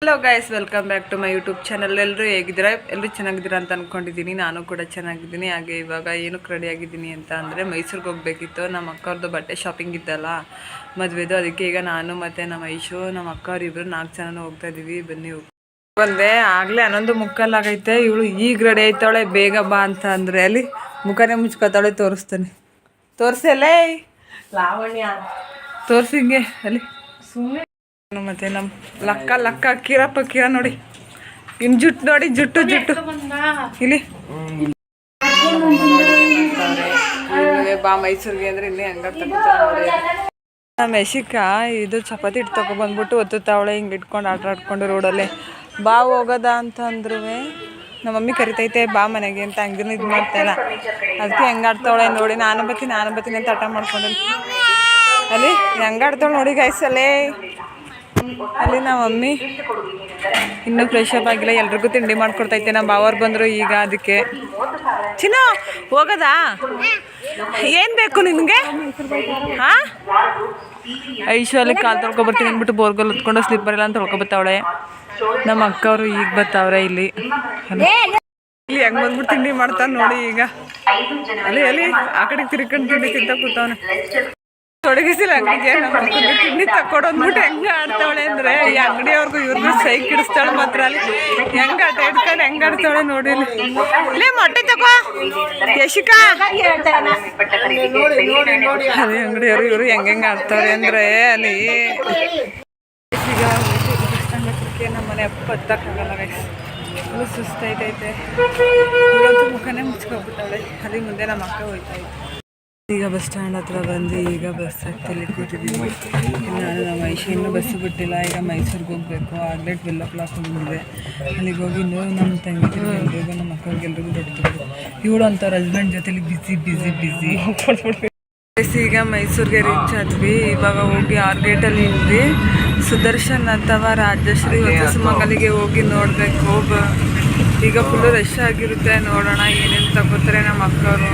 Hello guys, welcome back to my YouTube channel. ಎಲ್ಲರೂ ಹೇಗಿದ್ದೀರಾ? ಎಲ್ಲರೂ ಚೆನ್ನಾಗಿದ್ದೀರಾ ಅಂತ ಅಂದ್ಕೊಂಡಿದ್ದೀನಿ. ನಾನು ಕೂಡ ಚೆನ್ನಾಗಿದ್ದೀನಿ. ಹಾಗೆ ಇವಾಗ ಏನಕ್ಕೆ ರೆಡಿ ಆಗಿದ್ದೀನಿ ಅಂತ ಅಂದರೆ ಮೈಸೂರಿಗೆ ಹೋಗಬೇಕಿತ್ತು. ನಮ್ಮ ಅಕ್ಕವ್ರದ್ದು ಬಟ್ಟೆ ಶಾಪಿಂಗ್ ಇತ್ತಲ್ಲ, ಮದುವೆದು. ಅದಕ್ಕೆ ಈಗ ನಾನು ಮತ್ತು ನಮ್ಮ ಐಶು, ನಮ್ಮ ಅಕ್ಕವ್ರು ಇಬ್ಬರು 4 ಜನ ಹೋಗ್ತಾ ಇದ್ದೀವಿ. ಬನ್ನಿ ಬಂದೆ. ಆಗಲೇ 11:15 ಆಗೈತೆ. ಇವಳು ಈಗ ರೆಡಿ ಆಯ್ತಾವಳೆ, ಬೇಗ ಬಾ ಅಂತ ಅಂದರೆ ಅಲ್ಲಿ ಮುಖನೇ ಮುಚ್ಕೋತಾವಳೆ. ತೋರಿಸ್ತಾನೆ, ತೋರಿಸಲೇ ಲಾವಣ್ಯ, ತೋರಿಸಿಂಗೆ ಅಲ್ಲಿ ಸುಮ್ಮನೆ. ಮತ್ತೆ ನಮ್ಮ ಲಕ್ಕ ಕಿರ ನೋಡಿ, ಇನ್ ಜುಟ್ಟು ನೋಡಿ, ಜುಟ್ಟು ಇಲ್ಲಿ ಬಾ ಮೈಸೂರಿಗೆ ಅಂದ್ರೆ ಇಲ್ಲಿ ಹಂಗ ತಗೋತಾರೆ. ನಮ್ಮ ಯಶಿಕಾ ಇದು ಚಪಾತಿ ಹಿಟ್ಟು ತಗೊಬಂದ್ಬಿಟ್ಟು ಒತ್ತುತ್ತಾವಳೆ, ಹಿಂಗೆ ಇಟ್ಕೊಂಡು ಆಡ್ಕೊಂಡು ರೋಡಲ್ಲೇ. ಬಾ ಹೋಗೋದ ಅಂತ ಅಂದ್ರೂ ನಮ್ಮ ಮಮ್ಮಿ ಕರಿತೈತೆ ಬಾ ಮನೆಗೆ ಅಂತ, ಹಂಗಿನ ಇದು ಮಾಡ್ತಾಯಿಲ್ಲ. ಅದಕ್ಕೆ ಹೆಂಗೆ ಆಡ್ತಾವಳೆ ನೋಡಿ. ನಾನು ಬತ್ತೀನಿ ಅಂತ ಆಟ ಮಾಡ್ಕೊಂಡು ಅಲ್ಲಿ ಹೆಂಗೆ ಆಡ್ತಾವಳೆ ನೋಡಿ ಗೈಸಲ್ಲೇ. ಅಲ್ಲಿ ನಮ್ಮ ಮಮ್ಮಿ ಇನ್ನೂ ಫ್ರೆಶ್ ಅಪ್ ಆಗಿಲ್ಲ, ಎಲ್ರಿಗೂ ತಿಂಡಿ ಮಾಡ್ಕೊಡ್ತೈತೆ. ನಮ್ಮ ಬಾವವ್ರು ಬಂದರು ಈಗ. ಅದಕ್ಕೆ ಚಿನ್ನ ಹೋಗೋದಾ? ಏನು ಬೇಕು ನಿನಗೆ? ಹಾಂ, ಐಶು ಅಲ್ಲಿ ಕಾಲು ತೊಳ್ಕೊಬರ್ತೀನಿ ಅಂದ್ಬಿಟ್ಟು ಬೋರ್ಗಲ್ ಹೊತ್ಕೊಂಡು ಸ್ಲಿಪ್ಪರ್ ಎಲ್ಲ ಅಂತ ತೊಳ್ಕೊಬತ್ತವಳೆ. ನಮ್ಮ ಅಕ್ಕವರು ಈಗ ಬರ್ತಾವ್ರೆ ಇಲ್ಲಿ. ಇಲ್ಲಿ ಹೆಂಗೆ ಬಂದ್ಬಿಟ್ಟು ತಿಂಡಿ ಮಾಡ್ತಾನೆ ನೋಡಿ ಈಗ. ಅಲ್ಲಿ ಆ ಕಡೆ ತಿರ್ಕೊಂಡು ತಿಂಡಿ ತಿಂತ ಕೂತವನೆ. ತೊಡಗಿಸಿಲ್ಲ ಅಂಗಡಿಗೆ. ನಮ್ಮ ಮಕ್ಕಳಿಗೆ ತಿಂಡಿ ತಕ್ಕೊಡೋದ್ಬಿಟ್ಟು ಹೆಂಗೆ ಆಡ್ತಾವಳೆ ಅಂದರೆ, ಈ ಅಂಗಡಿಯವ್ರಿಗೂ ಇವ್ರಿಗೂ ಸೈಕ್ ಹಿಡಿಸ್ತಾಳೆ ಮಾತ್ರ. ಅಲ್ಲಿ ಹೆಂಗೆ ಆಟ ಇಡ್ತಾಳೆ, ಹೆಂಗೆ ಆಡ್ತಾವಳೆ ನೋಡಿ. ಇಲ್ಲೇ ಮೊಟ್ಟೆ ತಗೋ ಯಶಿಕಾ. ಅದೇ ಅಂಗಡಿಯವರು ಇವರು ಹೆಂಗೆ ಆಡ್ತಾವ್ರೆ ಅಂದರೆ ಅಲ್ಲಿ ಈಗ ನಮ್ಮ ಮನೆ ಅಪ್ಪ ಹತ್ತಕ್ಕಾಗಲ್ಲ. ಫುಲ್ ಸುಸ್ತಾಯ್ತೈತೆ. ಇವತ್ತು ಮುಖನೇ ಮುಚ್ಕೊಬಿಟ್ಟಾಳೆ. ಅಲ್ಲಿ ಮುಂದೆ ನಮ್ಮ ಅಕ್ಕ ಹೋಯ್ತಾಯಿತ್ತು. ಈಗ ಬಸ್ ಸ್ಟ್ಯಾಂಡ್ ಹತ್ರ ಬಂದು ಈಗ ಬಸ್ ಹತ್ತಲ್ಲಿ ಕೂತಿದ್ದೀವಿ. ನಾನು ನಮ್ಮ ಐಶು ಇನ್ನೂ ಬಸ್ಸು ಬಿಟ್ಟಿಲ್ಲ. ಈಗ ಮೈಸೂರಿಗೆ ಹೋಗಬೇಕು. ಆಗಲೇ 12 ಬಂದಿದೆ. ಅಲ್ಲಿಗೆ ಹೋಗಿ ಇನ್ನೂ ನಮ್ಮ ತಂಗಿದ್ರು ಎಲ್ರಿಗೂ, ನಮ್ಮ ಮಕ್ಕಳಿಗೆಲ್ರಿಗೂ ಬಿಡ್ತಿದ್ರು. ಇವಳು ಅಂತಾರೆ ಹಸ್ಬೆಂಡ್ ಜೊತೆಲಿ ಬಿಸಿ. ಈಗ ಮೈಸೂರಿಗೆ ರೀಚ್ ಆದ್ವಿ. ಇವಾಗ ಹೋಗಿ 6 ಗೇಟಲ್ಲಿ ಇದ್ವಿ. ಸುದರ್ಶನ್ ಅಥವಾ ರಾಜಶ್ರೀ ಹೊಸಮಂಗಲಿಗೆ ಹೋಗಿ ನೋಡಬೇಕು. ಈಗ ಫುಲ್ಲು ರಶ್ ಆಗಿರುತ್ತೆ. ನೋಡೋಣ ಏನೇನು ತಗೋತಾರೆ ನಮ್ಮ ಅಕ್ಕವರು.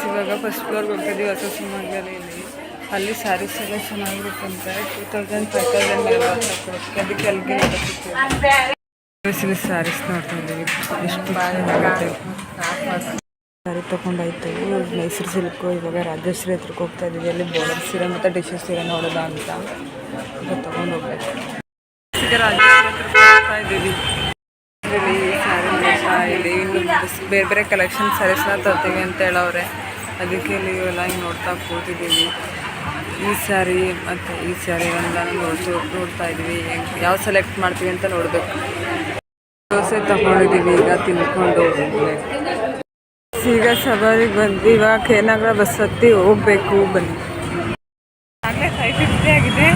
ಇವಾಗ ಫಸ್ಟ್ ಫ್ಲೋರ್ಗೆ ಹೋಗ್ತಿದ್ದೀವಿ ಹೊಸಮಂಗಲಿಯಲ್ಲಿ. ಅಲ್ಲಿ ಸ್ಯಾರೀಸ್ ಎಲ್ಲ ಚೆನ್ನಾಗಿರುತ್ತಂತೆ. 2000 5000 ಮೇಲೆ ಕೊಡೋಕ್ಕೆ. ಅದಕ್ಕೆ ಅಲ್ಲಿಗೆ ಸ್ಯಾರೀಸ್ ನೋಡ್ತಾ ಇದ್ದೀವಿ. ಎಷ್ಟು ಚೆನ್ನಾಗುತ್ತೆ. ಸ್ಯಾರಿ ತೊಗೊಂಡಾಯ್ತು. ಮೈಸೂರು ಸಿಲ್ಕು. ಇವಾಗ ರಾಜಶ್ರೀ ಹತ್ರಕ್ಕೆ ಹೋಗ್ತಾ ಇದ್ದೀವಿ. ಅಲ್ಲಿ ಬಾರ್ಡರ್ ಸೀರೆ ಮತ್ತು ಟಿಶ್ಯೂ ಸೀರೆ ನೋಡೋದ ಅಂತ ಈಗ ತೊಗೊಂಡು ಹೋಗ್ಬೇಕು. ಈಗ ರಾಜಶ್ರೀ ಹತ್ರಕ್ಕೆ ಹೋಗ್ತಾ ಇದ್ದೀವಿ. ಇಲ್ಲಿ ಇನ್ನು ಬೇರೆ ಕಲೆಕ್ಷನ್ ಸ್ಯಾರೀಸ್ನ ತರ್ತೀವಿ ಅಂತ ಹೇಳವ್ರೆ. ಅದಕ್ಕೆ ಇಲ್ಲಿ ಇವೆಲ್ಲ ಹಿಂಗೆ ನೋಡ್ತಾ ಕೂತಿದ್ದೀವಿ. ಈ ಸ್ಯಾರಿ ಮತ್ತು ಈ ಸ್ಯಾರಿ ಎಲ್ಲ ನೋಡ್ತಾ ಇದ್ದೀವಿ. ಯಾವ ಸೆಲೆಕ್ಟ್ ಮಾಡ್ತೀವಿ ಅಂತ ನೋಡಬೇಕು. ದೋಸೆ ತಗೊಂಡಿದ್ದೀವಿ. ಈಗ ತಿನ್ಕೊಂಡು ಹೋಗ್ಬೇಕು. ಈಗ ಸವಾರಿಗೆ ಬಂದು ಇವಾಗ ಕೇನಗರ ಬಸ್ ಹತ್ತಿ ಹೋಗಬೇಕು. ಬನ್ನಿ. ಆಗಲೇ 5:50 ಆಗಿದೆ.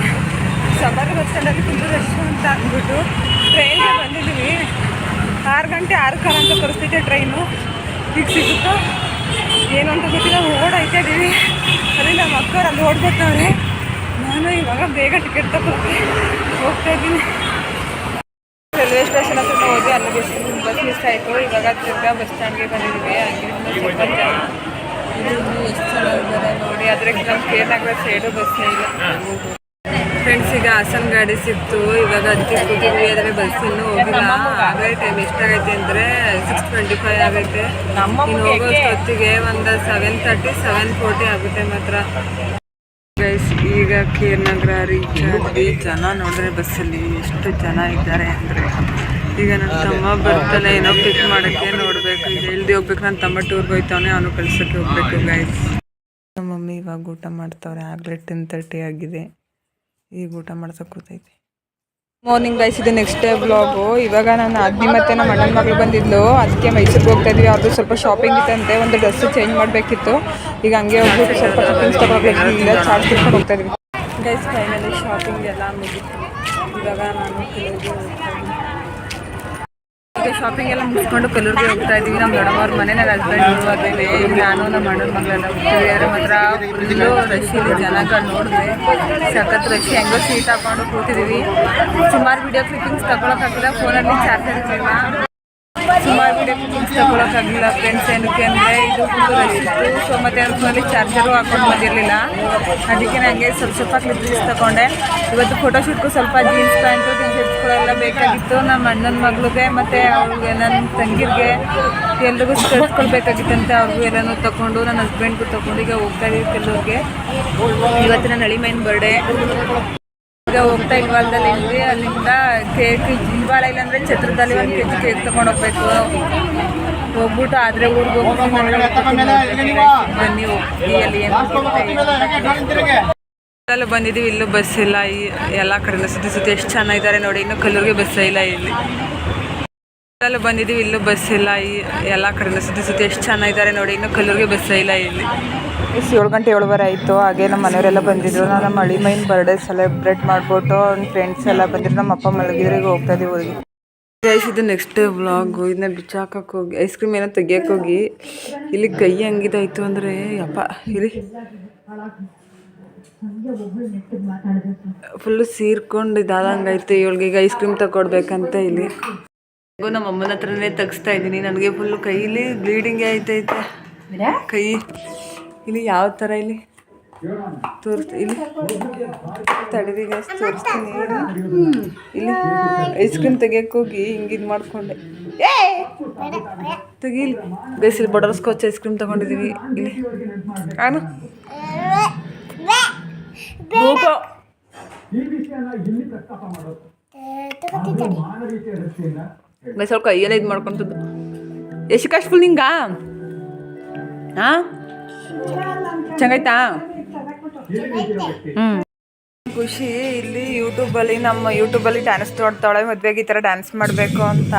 ಸವಾರಿ ಬಸ್ ಸ್ಟ್ಯಾಂಡಲ್ಲಿ ಫುಲ್ಲು ರಶ್ ಅಂತ ಅಂದ್ಬಿಟ್ಟು ಟ್ರೈನ್ಗೆ ಬಂದಿದ್ದೀವಿ. 6 ಗಂಟೆ 6 ಕಾಲ ಅಂತ ಪರಿಸ್ಥಿತಿ. ಟ್ರೈನು ಈಗ ಸಿಗುತ್ತೋ ಏನು ಅಂತ ಗೊತ್ತಿಲ್ಲ. ಓಡಾಯ್ತಾ ಇದ್ದೀವಿ. ಅಲ್ಲಿ ನಮ್ಮ ಅಕ್ಕವ್ರು ಅಲ್ಲಿ ಓಡ್ಕೊತವ್ರೆ. ನಾನು ಇವಾಗ ಬೇಗ ಟಿಕೆಟ್ ತಗೊಳ್ಳಿ ಹೋಗ್ತಾ ಇದ್ದೀನಿ. ರೈಲ್ವೆ ಸ್ಟೇಷನ್ ಹತ್ರ ಹೋಗಿ ಅಲ್ಲಿ ಬಸ್ ಮಿಸ್ ಆಯಿತು. ಇವಾಗ ತಿರ್ಗಾ ಬಸ್ ಸ್ಟ್ಯಾಂಡ್ಗೆ ಬಂದಿದ್ದೀವಿ. ಹಂಗಿಂದ ಸ್ವಲ್ಪ ಜನ ಇನ್ನೂ ಎಷ್ಟು ಜನ ಇದ್ದಾರೆ ನೋಡಿ. ಆದರೆ ನಮ್ಮ ಕೇರ್ನಗರ ಸೈಡು ಬಸ್ಸೇ ಇಲ್ಲ. ಫ್ರೆಂಡ್ಸ್, ಈಗ ಹಾಸನ ಗಾಡಿ ಸಿಕ್ತು. ಇವಾಗ ಅದಕ್ಕೆ ಕೂತಿದ್ವಿ. ಆದರೆ ಬಸ್ ಇನ್ನೂ ಹೋಗಿಲ್ಲ. ಆಗಲೇ ಟೈಮ್ ಎಷ್ಟಾಗೈತೆ ಅಂದರೆ 6:25 ಆಗೈತೆ. ಇನ್ನು ಹೋಗೋಷ್ಟೊತ್ತಿಗೆ ಒಂದು 7:30 7:40 ಆಗುತ್ತೆ ಮಾತ್ರ. ಗೈಸ್, ಈಗ ಕೇರ್ನಗರ ರೀಚ್ ಆದ್ವಿ. ಜನ ನೋಡಿದ್ರೆ ಬಸ್ಸಲ್ಲಿ ಎಷ್ಟು ಜನ ಇದ್ದಾರೆ ಅಂದರೆ. ಈಗ ನನ್ನ ತಮ್ಮ ಬರ್ತಾನೆ ಏನೋ ಪಿಕ್ ಮಾಡೋಕ್ಕೆ ನೋಡಬೇಕು. ಈಗ ಇಳ್ದು ಹೋಗ್ಬೇಕು. ನನ್ನ ತಮ್ಮ ಟೂರ್ಗೆ ಹೋಗ್ತಾವನೆ, ಅವನು ಕಳ್ಸೋಕ್ಕೆ ಹೋಗ್ಬೇಕು. ಗೈಸ್, ನಮ್ಮ ಮಮ್ಮಿ ಇವಾಗ ಊಟ ಮಾಡ್ತಾವ್ರೆ. ಆಗಲೇ 10:30 ಆಗಿದೆ. ಈಗ ಊಟ ಮಾಡ್ಸೋಕೆ ಕೂತೈತಿ. ಮಾರ್ನಿಂಗ್ ಗೈಸ್, ಇದು ನೆಕ್ಸ್ಟ್ ಡೇ ಬ್ಲಾಗು. ಇವಾಗ ನಾನು ಅಜ್ಜಿ ಮತ್ತು ನಮ್ಮ ಅಣ್ಣನ ಮಗಳು ಬಂದಿದ್ಲು. ಅದಕ್ಕೆ ಮೈಸೂರಿಗೆ ಹೋಗ್ತಾ ಇದ್ವಿ. ಅವ್ರದ್ದು ಸ್ವಲ್ಪ ಶಾಪಿಂಗ್ ಇತ್ತಂತೆ. ಒಂದು ಡ್ರೆಸ್ ಚೇಂಜ್ ಮಾಡಬೇಕಿತ್ತು. ಈಗ ಹಂಗೆ ಹೋಗ್ಬಿಟ್ಟು ಸ್ವಲ್ಪ ಶಾಪಿಂಗ್ಸ್ ತೊಗೊಳ್ಬೇಕು. ಇಲ್ಲ ಚಾರ್ಜ್ ತಿಳ್ಕೊಂಡು ಹೋಗ್ತಾ ಇದ್ವಿ. ಗೈಸ್, ಫೈನಲಿ ಶಾಪಿಂಗ್ ಎಲ್ಲ ಮುಗಿತು. ಇವಾಗ ನಾನು ಕಲೂರಿಗೆ ಹೋಗ್ತಾ ಇದ್ದೀನಿ. ಈಗ ಶಾಪಿಂಗ್ ಎಲ್ಲ ಮುಗಿಸ್ಕೊಂಡು ಕಲೂರಿಗೆ ಹೋಗ್ತಾ ಇದ್ದೀವಿ. ನಮ್ಮ ದೊಡ್ಡಮ್ಮವ್ರ ಮನೆ, ನನ್ನ ಹಸ್ಬೆಂಡ್ ಅದೇನೆ. ನಾನು ನಮ್ಮ ಅಣ್ಣನ ಮಗಳೆಲ್ಲ ಹೋಗ್ತೀವಿ. ಆದರೆ ಮಾತ್ರ ಫುಲ್ಲು ರಶ್ ಇದೆ. ಜನಗಳು ನೋಡಿದ್ರೆ ಸಖತ್ ರಶ್. ಹೆಂಗೋ ಸೀಟ್ ಹಾಕೊಂಡು ಕೂತಿದ್ದೀವಿ. ಸುಮಾರು ವಿಡಿಯೋ ಕ್ಲಿಪ್ಪಿಂಗ್ಸ್ ತಗೊಳಕ್ಕಾಗಿಲ್ಲ. ಫೋನಲ್ಲಿ ಚಾರ್ಜರ್ ಇರಲಿಲ್ಲ. ಸುಮಾರು ವಿಡಿಯೋ ಕ್ಲಿಪ್ಪಿಂಗ್ಸ್ ತಗೊಳಕ್ಕಾಗಲಿಲ್ಲ ಫ್ರೆಂಡ್ಸ್. ಏನಕ್ಕೆ ಅಂದರೆ ಇದು ಫುಲ್ ರಶ್ ಇತ್ತು. ಸೊ ಮತ್ತು ಅದ್ರ ಫೋನಲ್ಲಿ ಚಾರ್ಜರು ಹಾಕೊಂಡು ಬಂದಿರಲಿಲ್ಲ. ಅದಕ್ಕೆ ನನಗೆ ಸ್ವಲ್ಪ ಕ್ಲಿಪ್ಪಿಂಗ್ಸ್ ತೊಗೊಂಡೆ. ಇವತ್ತು ಫೋಟೋಶೂಟ್ಗೂ ಸ್ವಲ್ಪ ಜೀನ್ಸ್ ಪ್ಯಾಂಟು ಟಿ ಶರ್ಟ್ಸ್ಗಳೆಲ್ಲ ಬೇಕಾಗಿತ್ತು. ನಮ್ಮ ಅಣ್ಣನ ಮಗಳಿಗೆ ಮತ್ತು ಅವ್ರಿಗೆ ನನ್ನ ತಂಗಿರಿಗೆ ಎಲ್ರಿಗೂ ಸ್ಕರ್ಟ್ಸ್ಕೊಳ್ಬೇಕಾಗಿತ್ತಂತೆ. ಅವ್ರಿಗೂ ಎಲ್ಲನೂ ತೊಗೊಂಡು ನನ್ನ ಹಸ್ಬೆಂಡ್ಗೂ ತೊಗೊಂಡು ಈಗ ಹೋಗ್ತಾ ಇದ್ದೀವಿ ಕೆಲವ್ರಿಗೆ. ಇವತ್ತು ನನ್ನ ಅಳಿಮೈನ್ ಬರ್ಡೇ. ಈಗ ಹೋಗ್ತಾ ಇಲ್ವಾಲ್ದಲ್ಲಿ ಇದ್ವಿ. ಅಲ್ಲಿಂದ ಕೇಕ್ ಇಲ್ವಾಳ ಇಲ್ಲಾಂದರೆ ಛತ್ರದಲ್ಲಿ 1 kg ಕೇಕ್ ತೊಗೊಂಡು ಹೋಗ್ಬೇಕು. ಹೋಗ್ಬಿಟ್ಟು ಆದರೆ ಊರಿಗೆ ಹೋಗ್ಬಿಟ್ಟು ಬನ್ನಿ ಹೋಗಿ ಅಲ್ಲಿ ಏನು ಬಂದಿದ್ದೀವಿ. ಇಲ್ಲೂ ಬಸ್ ಇಲ್ಲ. ಎಲ್ಲ ಕಡೆಯಿಂದ ಸುತ್ತಿ ಎಷ್ಟು ಚೆನ್ನಾಗಿದ್ದಾರೆ ನೋಡಿ. ಇನ್ನೂ ಕಲ್ಲೂರಿಗೆ ಬಸ್ಸೇ ಇಲ್ಲ ಇಲ್ಲಿ. ಬಂದಿದ್ದೀವಿ. ಇಲ್ಲೂ ಬಸ್ ಇಲ್ಲ. ಎಲ್ಲ ಕಡೆಯಿಂದ ಸುತ್ತಿ ಎಷ್ಟು ಚೆನ್ನಾಗಿದ್ದಾರೆ ನೋಡಿ. ಇನ್ನೂ ಕಲ್ಲೂರಿಗೆ ಬಸ್ಸೇ ಇಲ್ಲ ಇಲ್ಲಿ. 7 ಗಂಟೆ 7:15 ಆಯಿತು. ಹಾಗೆ ನಮ್ಮ ಮನೆಯವರೆಲ್ಲ ಬಂದಿದ್ದರು. ನಾನು ನಮ್ಮ ಅಳಿಮೈನ್ ಬರ್ಡೇ ಸೆಲೆಬ್ರೇಟ್ ಮಾಡಿಬಿಟ್ಟು ನನ್ನ ಫ್ರೆಂಡ್ಸ್ ಎಲ್ಲ ಬಂದಿದ್ರು. ನಮ್ಮ ಅಪ್ಪ ಮಲಗಿದ್ರೆ ಈಗ ಹೋಗ್ತಾ ಇದ್ದೀವಿ ಊರಿಗೆ. ಗೈಸ್ ಇದು ನೆಕ್ಸ್ಟ್ ವ್ಲಾಗು. ಇದನ್ನ ಬಿಚ್ಚಾಕಕ್ಕೆ ಹೋಗಿ ಐಸ್ ಕ್ರೀಮ್ ಏನೋ ತೆಗಿಯಕ್ಕೆ ಹೋಗಿ ಇಲ್ಲಿ ಕೈ ಹಂಗಿದಾಯ್ತು ಅಂದರೆ ಯಪ್ಪ ಇಲ್ಲಿ ಫುಲ್ಲು ಸೀರ್ಕೊಂಡು ಇದಾದಂಗಾಯ್ತು. ಇವಳಿಗೆ ಈಗ ಐಸ್ ಕ್ರೀಮ್ ತಗೊಡ್ಬೇಕಂತ ಇಲ್ಲಿ ನಮ್ಮ ಅಮ್ಮನ ಹತ್ರನೇ ತೆಗಿಸ್ತಾ ಇದ್ದೀನಿ. ನನಗೆ ಫುಲ್ಲು ಕೈಲಿ ಬ್ಲೀಡಿಂಗೇ ಆಯ್ತೈತೆ ಕೈ. ಇಲ್ಲಿ ಯಾವ ಥರ ಇಲ್ಲಿ ಇಲ್ಲಿ ತಡೆದಿ ಗೈಸ್ ತೋರಿಸ್ತೀನಿ. ಇಲ್ಲಿ ಐಸ್ ಕ್ರೀಮ್ ತೆಗಿಯಕ್ಕೆ ಹೋಗಿ ಹಿಂಗೆ ಇದು ಮಾಡಿಕೊಂಡೆ. ತೆಗೀಲಿ ಗೈಸ್. ಇಲ್ಲಿ ಬಟರ್ ಸ್ಕಾಚ್ ಐಸ್ ಕ್ರೀಮ್ ತೊಗೊಂಡಿದ್ದೀವಿ. ಇಲ್ಲಿ ನಾನು ಸ್ವಲ್ಪ ಕೈಯೆಲ್ಲ ಇದು ಮಾಡ್ಕೊಂತದ್ದು. ಎಷ್ಟು ಕಾಶ್ ಫುಲ್ ನಿಂಗ ಹಾಂ ಚೆನ್ನಾಯ್ತಾ? ಖುಷಿ ಇಲ್ಲಿ ಯೂಟ್ಯೂಬಲ್ಲಿ ನಮ್ಮ ಯೂಟ್ಯೂಬಲ್ಲಿ ಡ್ಯಾನ್ಸ್ ನೋಡ್ತಾಳೆ. ಮದುವೆಗೆ ಈ ಥರ ಡ್ಯಾನ್ಸ್ ಮಾಡಬೇಕು ಅಂತ.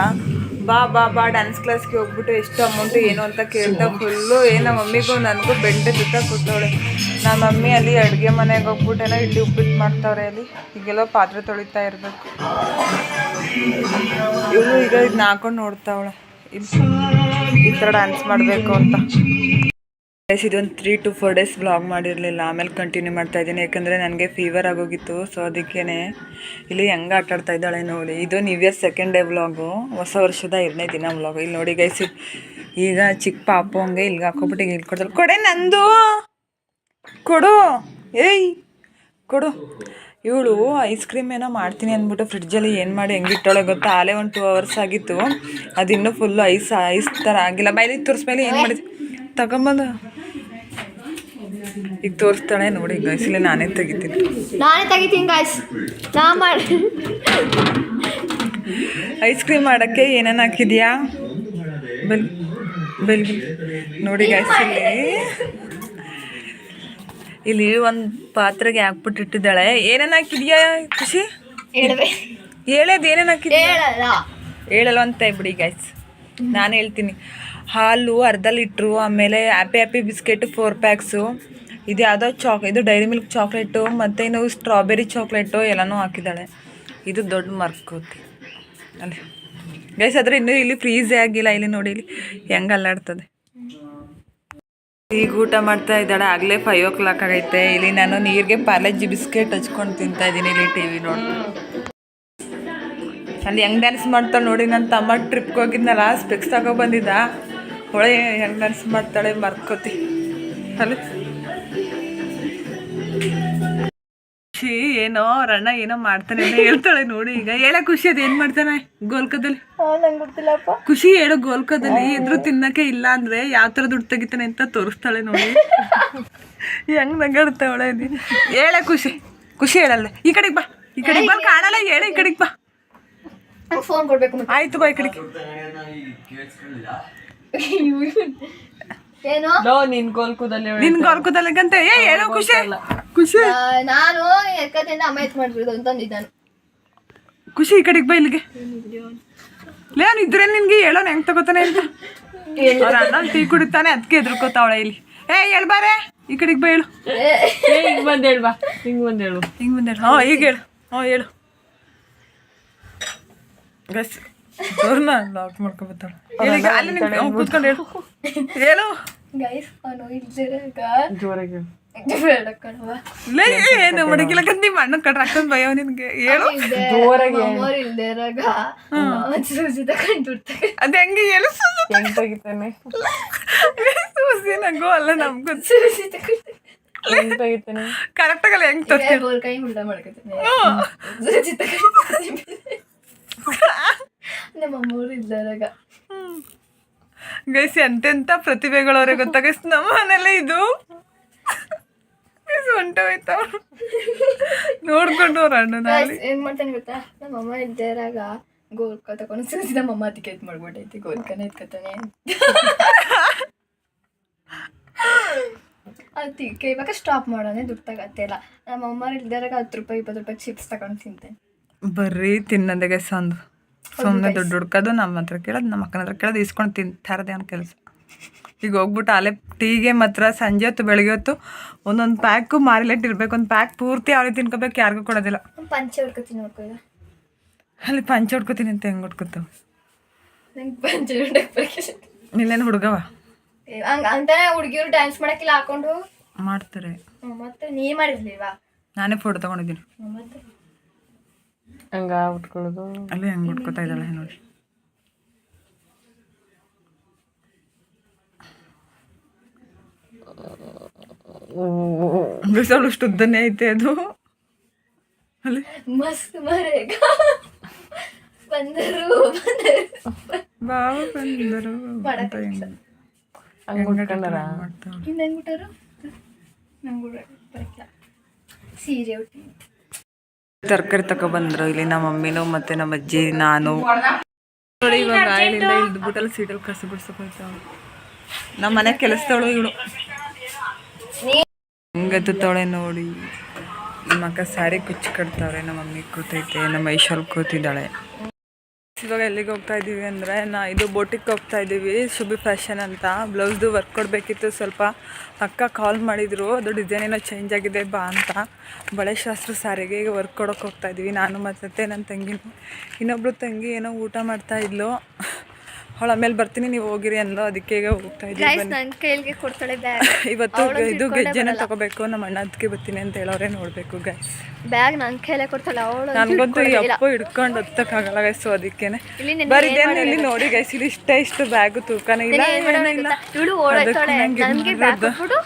ಬಾ ಬಾ ಬಾ ಡ್ಯಾನ್ಸ್ ಕ್ಲಾಸ್ಗೆ ಹೋಗ್ಬಿಟ್ಟು ಎಷ್ಟು ಅಮೌಂಟು ಏನು ಅಂತ ಕೇಳ್ತಾ ಫುಲ್ಲು ನಮ್ಮ ಮಮ್ಮಿಗೂ ನನಗೂ ಬೆಂಡೆ ಜೊತೆ ಕೂತವಳೆ. ನಮ್ಮ ಮಮ್ಮಿ ಅಲ್ಲಿ ಅಡುಗೆ ಮನೆಗೆ ಹೋಗ್ಬಿಟ್ಟೇನೋ ಇಲ್ಲಿ ಉಪ್ಪಿಟ್ಟು ಮಾಡ್ತಾವ್ರೆ. ಅಲ್ಲಿ ಈಗೆಲ್ಲ ಪಾತ್ರೆ ತೊಳಿತಾ ಇರಬೇಕು. ಇವಳು ಈಗ ಇದನ್ನ ಹಾಕೊಂಡು ನೋಡ್ತಾವಳೆ ಈ ಥರ ಡ್ಯಾನ್ಸ್ ಮಾಡಬೇಕು ಅಂತ. ಇದೊಂದು 3 to 4 days ವ್ಲಾಗ್ ಮಾಡಿರಲಿಲ್ಲ. ಆಮೇಲೆ ಕಂಟಿನ್ಯೂ ಮಾಡ್ತಾಯಿದ್ದೀನಿ ಯಾಕಂದರೆ ನನಗೆ ಫೀವರ್ ಆಗೋಗಿತ್ತು. ಸೊ ಅದಕ್ಕೇ ಇಲ್ಲಿ ಹೆಂಗೆ ಆಟಾಡ್ತಾ ಇದ್ದಾಳೆ ನೋಡಿ. ಇದು new year 2nd day vlog, ಹೊಸ ವರ್ಷದ 2ನೇ ದಿನ ವ್ಲಾಗು. ಇಲ್ಲಿ ನೋಡಿ ಗೈಸ್ ಈಗ ಚಿಕ್ಕ ಪಾಪು ಹಂಗೆ ಇಲ್ಲಿಗೆ ಹಾಕೋಬಿಟ್ಟು ಈಗ ಇಲ್ಲಿ ಕೊಡ್ತಾಳೆ. ಕೊಡೆ ನಂದು ಕೊಡು ಏಯ್ ಕೊಡು. ಇವಳು ಐಸ್ ಕ್ರೀಮ್ ಏನೋ ಮಾಡ್ತೀನಿ ಅಂದ್ಬಿಟ್ಟು ಫ್ರಿಡ್ಜಲ್ಲಿ ಏನು ಮಾಡಿ ಹೆಂಗಿಟ್ಟೋಳೆ ಗೊತ್ತಾ. ಆಲೇ ಒಂದು 2 hours ಆಗಿತ್ತು. ಅದಿನ್ನೂ ಫುಲ್ಲು ಐಸ್ ಥರ ಆಗಿಲ್ಲ. ಬೈಲಿ ತೋರಿಸ್ಮೇಲೆ ಏನು ಮಾಡಿದ್ವಿ ತಗೊಂಬಂದು ಈಗ ತೋರಿಸ್ತಾಳೆ ನೋಡಿ ಗೈಸ್. ಇಲ್ಲಿ ನಾನೇ ತೆಗಿತೀನಿ ಗೈಸ್. ನಾ ಮಾಡಿ ಐಸ್ ಕ್ರೀಮ್ ಮಾಡೋಕ್ಕೆ ಏನೇನು ಹಾಕಿದ್ಯಾ ಬೆಲ್ ನೋಡಿ ಗೈಸ್. ಇಲ್ಲಿ ಒಂದು ಪಾತ್ರೆಗೆ ಹಾಕ್ಬಿಟ್ಟು ಇಟ್ಟಿದ್ದಾಳೆ. ಏನೇನು ಹಾಕಿದ್ಯಾ ಖುಷಿ? ಹೇಳೋದು ಏನೇನು ಹಾಕಿದ್ಯಾ? ಹೇಳಲ್ಲ ಅಂತ ಬಿಡಿ ಗೈಸ್, ನಾನು ಹೇಳ್ತೀನಿ. ಹಾಲು 1/2 ಲೀಟ್ರು, ಆಮೇಲೆ ಹ್ಯಾಪಿ ಬಿಸ್ಕೆಟು 4 ಪ್ಯಾಕ್ಸು, ಇದು ಯಾವುದೋ ಇದು ಡೈರಿ ಮಿಲ್ಕ್ ಚಾಕ್ಲೇಟು, ಮತ್ತು ಇನ್ನು ಸ್ಟ್ರಾಬೆರಿ ಚಾಕ್ಲೇಟು ಎಲ್ಲನೂ ಹಾಕಿದ್ದಾಳೆ. ಇದು ದೊಡ್ಡ ಮರ್ಕೋತಿ ಅಲ್ಲಿ ಗೈಸ್. ಆದರೆ ಇನ್ನೂ ಇಲ್ಲಿ ಫ್ರೀಝೇ ಆಗಿಲ್ಲ. ಇಲ್ಲಿ ನೋಡಿ ಇಲ್ಲಿ ಹೆಂಗೆ ಅಲ್ಲಾಡ್ತದೆ. ಈಗ ಊಟ ಮಾಡ್ತಾ ಇದ್ದಾಳೆ. ಆಗಲೇ 5 o'clock ಆಗೈತೆ. ಇಲ್ಲಿ ನಾನು ನೀರಿಗೆ ಪಾರ್ಲೆಜಿ ಬಿಸ್ಕೆಟ್ ಹಚ್ಕೊಂಡು ತಿಂತಾ ಇದ್ದೀನಿ. ಇಲ್ಲಿ TV ನೋಡ್ತಾ ಅಲ್ಲಿ ಹೆಂಗೆ ಡ್ಯಾನ್ಸ್ ಮಾಡ್ತಾಳೆ ನೋಡಿ. ನನ್ನ ತಮ್ಮ ಟ್ರಿಪ್ಗೆ ಹೋಗಿದ್ನಲ್ಲ, ಸ್ಪೆಕ್ಸ್ ತಗೊಬಂದಿದ್ದ. ಹೊಳೆ ಹೆಂಗೆ ಡ್ಯಾನ್ಸ್ ಮಾಡ್ತಾಳೆ ಮರ್ಕೋತಿ ಅಲ್ಲಿ. ಖುಷಿ ಏನೋ ರಣ್ಣ ಏನೋ ಮಾಡ್ತಾನೆ ಅಂತ ಹೇಳ್ತಾಳೆ ನೋಡಿ. ಈಗ ಹೇಳ ಖುಷಿ ಅದು ಏನು ಮಾಡ್ತಾನೆ ಗೋಲ್ಕದಲ್ಲಿ? ಖುಷಿ ಹೇಳು ಗೋಲ್ಕದಲ್ಲಿ ಇದ್ರು ತಿನ್ನಕ್ಕೆ ಇಲ್ಲ ಅಂದರೆ ಯಾವ ಥರ ದುಡ್ಡು ತೆಗಿತಾನೆ ಅಂತ ತೋರಿಸ್ತಾಳೆ ನೋಡಿ. ಹೆಂಗೆ ನಗಾಡ್ತಾವಳೆ ಹೇಳ ಖುಷಿ. ಖುಷಿ ಹೇಳಲ್ಲ. ಈ ಕಡೆಗೆ ಬಾ, ಈ ಕಡೆಗೆ ಬಾ, ಕಾಣಲ್ಲ. ಹೇಳ ಈ ಕಡೆಗೆ ಬಾ. ಫೋನ್ ಕೊಡ್ಬೇಕು. ಆಯ್ತು ಬಾ ಈ ಕಡೆಗೆ. ಏನು ನಿನ್ ಗೋಲ್ಕುದಲ್ಲಿಗಂತ ಹೇಳೋ ಖುಷಿ. ಖುಷಿ ನಾನು ಎಕ್ಕದಿಂದ ಅಮ್ಮ ಎತ್ ಮಾಡ್ಬಿಡು ಅಂತಂದಿದ್ದಾನು. ಖುಷಿ ಈ ಕಡೆಗೆ ಬಾ ಇಲ್ಲಿಗೆ. ಲೇನ್ ಇದ್ರೆ ನಿನ್ಗೆ ಹೇಳೋನ್ ಹೆಂಗ್ ತಗೋತಾನೆ ಅಂತ. ಅವ್ರ ಅಣ್ಣ ಟೀ ಕುಡಿತಾನೆ, ಅದಕ್ಕೆ ಎದ್ರಕೋತಾವಳೆ ಇಲ್ಲಿ. ಹೇಳ್ಬಾರೆ ಈ ಕಡೆಗೆ ಬಾ ಹೇಳು. ಹಿಂಗ್ ಬಂದ್ ಹೇಳ್ಬಾ, ಹಿಂಗ್ ಬಂದ್ ಹೇಳು. ಈಗ ಹೇಳು. ಹೇಳು ಗಸ್. ಅವ್ರನ್ನ ಲಾಕ್ ಮಾಡ್ಕೊಬತ್ತಾಳೆ. ಅಲ್ಲಿ ಕೂತ್ಕೊಂಡು ಹೇಳು. ಹೇಳು ಗೈಸ್. ಅವನು ಇದ್ದಿರಾಗ ಜೋರಾಗಿ ಹೇಳು. ಬೇಡ ಕಣವ. ಲೇ ಏನು ಮಡಗಿಲಕಂತ ನಿಮ್ಮ ಅಣ್ಣ ಕಟ್ರ ಅಕ್ಕನ ಭಯ ನಿನ್ಗೆ ಹೇಳು. ನಮ್ಮವ್ರು ಇಲ್ದೇ ಇರಾಗ ಸೂಜಿ ತಗೊಂಡ್ಬಿಡ್ತಾರೆ. ಅದ್ ಹೆಂಗೆ ಹೇಳು ಹೆಂಗ್ ತೆಗಿತಾನೆ ಸೂಸಿ ನಂಗು ಅಲ್ಲ ನಮ್ಗೂ ಸೂಜಿ ತಗೊಂಡು ಹೆಂಗ್ ತೆಗಿತಾನೆ ಕರೆಕ್ಟ್ ಆಗಲ್ಲ ಹೆಂಗ್ ತರ್ತೀನಿ. ಬೋರ್ ಕೈ ಉಲ್ಟ ಮಾಡ್ಕೊತೀನಿ. ಸೂಜಿ ತಗೊಂಡು ನಮ್ಮಮ್ಮವ್ರು ಇಲ್ದೇ ಇರಾಗ ಗೈಸ್ ಎಂತೆಂತ ಪ್ರತಿಭೆಗಳವ್ರೆ ಗೊತ್ತಾ ಗೈಸ್. ನಮ್ಮ ಮನೇಲೆ ಇದು ಹೊಂಟೋಯ್ತ ನೋಡ್ಕೊಂಡು ಅವ್ರ ಅಣ್ಣನಲ್ಲಿ ಏನ್ ಮಾಡ್ತಾನೆ ಗೊತ್ತಾ, ನಮ್ಮಮ್ಮ ಇಲ್ದೇ ಇರಾಗ ಗೋಲ್ಕ ತಗೊಂಡು ಸೂಜಿ ನಮ್ಮಮ್ಮ ಅದಕ್ಕೆ ಎತ್ ಮಾಡ್ಬಿಟ್ಟೈತಿ. ಗೋಲ್ಕನ ಎತ್ಕೊತಾನೆ ಅದಕ್ಕೆ ಇವಾಗ ಸ್ಟಾಪ್ ಮಾಡೋಣ. ದುಡ್ಡು ತಗತ್ತೆ ಇಲ್ಲ. ನಮ್ಮಮ್ಮ ಇಲ್ದೇ ಇರಾಗ 10 ರೂಪಾಯಿ 20 ರೂಪಾಯಿ ಚಿಪ್ಸ್ ತಗೊಂಡು ತಿಂತೇನೆ. ಬರ್ರಿ ತಿನ್ನೋದೆ ಗೈಸ್. ಒಂದು ಸುಮ್ಮನೆ ದುಡ್ಡು ಹುಡ್ಕೋದು, ನಮ್ಮ ಹತ್ರ ಕೇಳೋದು, ನಮ್ಮ ಅಕ್ಕನ ಹತ್ರ ಕೇಳೋದು, ಇಸ್ಕೊಂಡು ತಿಂತಾರದೆ ಅವ್ನ ಕೆಲಸ. ಈಗ ಹೋಗ್ಬಿಟ್ಟು ಅಲ್ಲೇ ಟೀಗೆ ಮಾತ್ರ ಸಂಜೆ ಹೊತ್ತು ಬೆಳಗ್ಗೆ ಹೊತ್ತು ಒಂದೊಂದು ಪ್ಯಾಕು ಮಾರಿಲೆಟ್ ಇರ್ಬೇಕು. ಒಂದು ಪ್ಯಾಕ್ ಪೂರ್ತಿ ಅವ್ರಿಗೆ ತಿನ್ಕೋಬೇಕು, ಯಾರಿಗೂ ಕೊಡೋದಿಲ್ಲ. ಪಂಚೆ ಹೊಡ್ಕೊತೀನಿ ನೋಡ್ಕೊಳ್ಳ. ಅಲ್ಲಿ ಪಂಚೆ ಹೊಡ್ಕೊತೀನಿ ಅಂತ ಹೆಂಗೆ ಹೊಡ್ಕೊತಾವ? ನಂಗೆ ಪಂಚೆ ಹೊಡ್ಕೊಳಕ್ಕೆ ಇಲ್ಲೇನು ಹುಡುಗವ ಹಂಗ ಅಂತಾನೆ ಹುಡುಗಿಯರು ಡ್ಯಾನ್ಸ್ ಮಾಡಕ್ಕಿಲ್ಲ ಹಾಕೊಂಡು ಮಾಡ್ತಾರೆ. ಮತ್ತೆ ನೀ ಮಾಡಿರ್ಲಿಲ್ವಾ? ನಾನೇ ಫೋಟೋ ತಗೊಂಡಿದ್ದೀನಿ. ಮತ್ತೆ ಹಂಗ ಉಟ್ಕೊಳ್ಳೋದು ಅಲ್ಲಿ ಹೆಂಗೆ ಹುಡ್ಕೋತಾ ಇದ್ದಾಳೆ ನೋಡಿ. ಬಿಸಲು ಅಷ್ಟು ಉದ್ದನೇ ಐತೆ ಅದು. ಅಲ್ಲಿ ಮಸ್ತ್ ಮರೇಗ ಬಂದರು ಬಾವ ಬಂದರು ಅಂತ ಹಂಗ ಉಟ್ಕೊಂಡಾರ ಮಾಡ್ತಾವ್ರು. ಇನ್ನು ಹೆಂಗ್ಬಿಟ್ಟಾರು ನಂಗೆ ಬರಕ್ಕಿಲ್ಲ. ಸೀರೆ ಉಟ್ಟಿ ತರಕಾರಿ ತಗೊಬಂದ್ರು ಇಲ್ಲಿ ನಮ್ಮ ಮಮ್ಮಿನೂ ಮತ್ತೆ ನಮ್ಮ ಅಜ್ಜಿ ನಾನು. ನೋಡಿ ಇವಾಗ ಆಯಿಲಿಂದ ಇಳ್ದ್ಬಿಟ್ಟಲ್ಲಿ ಸೀಟಲ್ಲಿ ಕಸ ಬಿಡ್ಸಕ್ ಹೋಯ್ತಾವ. ನಮ್ಮ ಮನೆ ಕೆಲಸದವಳು ಇವಳು ಹೆಂಗತ್ತವಳೆ ನೋಡಿ. ನಮ್ಮ ಅಕ್ಕ ಸ್ಯಾರಿ ಕುಚ್ಚು ಕಟ್ತಾವ್ರೆ, ನಮ್ಮ ಮಮ್ಮಿ ಕೂತೈತೆ, ನಮ್ಮ ಐಶ್ವರ್ಯ ಕೂತಿದ್ದಾಳೆ. ಇವಾಗ ಎಲ್ಲಿಗೆ ಹೋಗ್ತಾ ಇದ್ದೀವಿ ಅಂದರೆ ಇದು ಬೋಟಿಗೆ ಹೋಗ್ತಾ ಇದ್ದೀವಿ. ಶುಭಿ ಫ್ಯಾಷನ್ ಅಂತ. ಬ್ಲೌಸ್ದು ವರ್ಕ್ ಕೊಡಬೇಕಿತ್ತು ಸ್ವಲ್ಪ. ಅಕ್ಕ ಕಾಲ್ ಮಾಡಿದರು, ಅದು ಡಿಸೈನ್ ಏನೋ ಚೇಂಜ್ ಆಗಿದೆ ಬಾ ಅಂತ. ಬಳೆ ಶಾಸ್ತ್ರ ಸ್ಯಾರಿಗೆ ಈಗ ವರ್ಕ್ ಕೊಡೋಕೆ ಹೋಗ್ತಾ ಇದ್ದೀವಿ. ನಾನು ಮತ್ತೆ ನನ್ನ ತಂಗಿನೂ. ಇನ್ನೊಬ್ಳು ತಂಗಿ ಏನೋ ಊಟ ಮಾಡ್ತಾ ಇದ್ಲು, ಅವಳು ಆಮೇಲೆ ಬರ್ತೀನಿ ನೀವು ಹೋಗಿರಿ ಅಂದ್ಲು, ಅದಕ್ಕೆ ಈಗ ಹೋಗ್ತಾ ಇದ್ದೀವಿ. ನನ್ನ ಕೈಲಿಗೆ ಕೊಡ್ತಾಳೆ ಬ್ಯಾಗ್. ಇವತ್ತು ಇದು ಗೆಜ್ಜೆನ ತಗೋಬೇಕು, ನಮ್ಮ ಅಣ್ಣ ಅದಕ್ಕೆ ಬರ್ತೀನಿ ಅಂತ ಹೇಳೋರೆ. ನೋಡಬೇಕು ಗೈಸ್. ಬ್ಯಾಗ್ ನನ್ನ ಕೈಲೇ ಕೊಡ್ತಾಳೆ ಅವಳು. ನನಗಂತೂ ಅಪ್ಪ ಹಿಡ್ಕೊಂಡು ಹತ್ತಕ್ಕಾಗಲ್ಲ ಗೈಸ್. ಅದಕ್ಕೇನೆ ಬರೀದೇನು ಇಲ್ಲಿ ನೋಡಿ ಗೈಸ್. ಇದು ಇಷ್ಟು ಬ್ಯಾಗು ತೂಕನೇ ಇಲ್ಲ, ಏನಿಲ್ಲ. ಇವಳು ಓಡಾಡ್ತಾಳೆ. ನನಗೆ ಬ್ಯಾಗ್ ಕೊಟ್ಬಿಡು.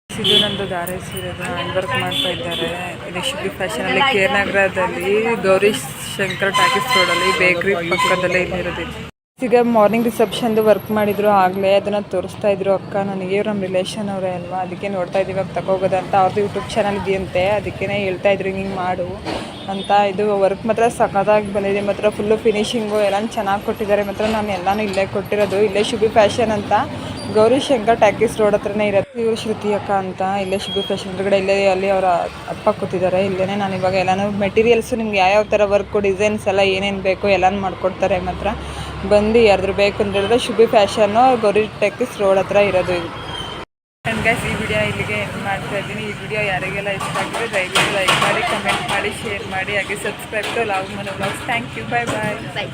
ಇದು ನಂದು ದಾರೆ ಸೀರೆದು ಹ್ಯಾಂಡ್ ವರ್ಕ್ ಮಾಡ್ತಾ ಇದ್ದಾರೆ. ಇಲ್ಲಿ ಶುಭಿ ಫ್ಯಾಷನಲ್ಲಿ ಕೆ ನಗರದಲ್ಲಿ ಗೌರಿ ಶಂಕರ್ ಟಾಕೀಸ್ ರೋಡಲ್ಲಿ ಬೇಕ್ರಿ ಪಕ್ಕದಲ್ಲೇ ಇಲ್ಲಿರೋದು. ಈಗ ಮಾರ್ನಿಂಗ್ ರಿಸೆಪ್ಷನ್ದು ವರ್ಕ್ ಮಾಡಿದ್ರು ಆಗಲೇ, ಅದನ್ನು ತೋರಿಸ್ತಾ ಇದ್ರು ಅಕ್ಕ ನನಗೆ. ಇವ್ರು ನಮ್ಮ ರಿಲೇಷನ್ ಅವರೇ ಅಲ್ವಾ, ಅದಕ್ಕೆ ನೋಡ್ತಾ ಇದ್ದೀವಿ ಇವಾಗ ತಗೋಗೋದಂತ. ಅವ್ರದ್ದು ಯೂಟ್ಯೂಬ್ ಚಾನಲ್ ಇದೆಯಂತೆ, ಅದಕ್ಕೇ ಹೇಳ್ತಾ ಇದ್ರು ಹಿಂಗೆ ಮಾಡು ಅಂತ. ಇದು ವರ್ಕ್ ಮಾತ್ರ ಸಖತ್ತಾಗಿ ಬಂದಿದೆ, ಮಾತ್ರ ಫುಲ್ಲು ಫಿನಿಶಿಂಗು ಎಲ್ಲ ಚೆನ್ನಾಗಿ ಕೊಟ್ಟಿದ್ದಾರೆ. ಮಾತ್ರ ನಾನು ಎಲ್ಲನೂ ಇಲ್ಲೇ ಕೊಟ್ಟಿರೋದು. ಇಲ್ಲೇ ಶುಭಿ ಫ್ಯಾಷನ್ ಅಂತ ಗೌರಿ ಶಂಕರ್ ಟಾಕೀಸ್ ರೋಡ್ ಹತ್ರನೇ ಇರುತ್ತೆ. ಇವರು ಶ್ರುತಿ ಅಕ್ಕ ಅಂತ. ಇಲ್ಲೇ ಶುಭಿ ಫ್ಯಾಷನ್ ಹೊರಗಡೆ ಇಲ್ಲೇ ಅಲ್ಲಿ ಅವರ ಅಪ್ಪ ಕೂತಿದ್ದಾರೆ. ಇಲ್ಲೇ ನಾನು ಇವಾಗ ಎಲ್ಲನೂ ಮೆಟೀರಿಯಲ್ಸು ನಿಮ್ಗೆ ಯಾವ್ಯಾವ ಥರ ವರ್ಕು ಡಿಸೈನ್ಸ್ ಎಲ್ಲ ಏನೇನು ಬೇಕು ಎಲ್ಲನೂ ಮಾಡಿಕೊಡ್ತಾರೆ. ಮಾತ್ರ ಬಂದು ಯಾರಾದ್ರೂ ಬೇಕು ಅಂತ ಹೇಳಿದ್ರೆ ಶುಭಿ ಫ್ಯಾಷನ್ನು ಗೌರಿ ಟಾಕೀಸ್ ರೋಡ್ ಹತ್ರ ಇರೋದು ಇದು. ಆ್ಯಂಡ್ ಗೈಸ್ ಈ ವಿಡಿಯೋ ಇಲ್ಲಿಗೆ ಎಂಡ್ ಮಾಡ್ತಾ ಇದ್ದೀನಿ. ಈ ವಿಡಿಯೋ ಯಾರಿಗೆಲ್ಲ ಇಷ್ಟ ಆಗಿದ್ರೆ ದಯವಿಟ್ಟು ಲೈಕ್ ಮಾಡಿ, ಕಮೆಂಟ್ ಮಾಡಿ, ಶೇರ್ ಮಾಡಿ, ಹಾಗೆ subscribe to love Manu vlogs. Thank you. Bye bye.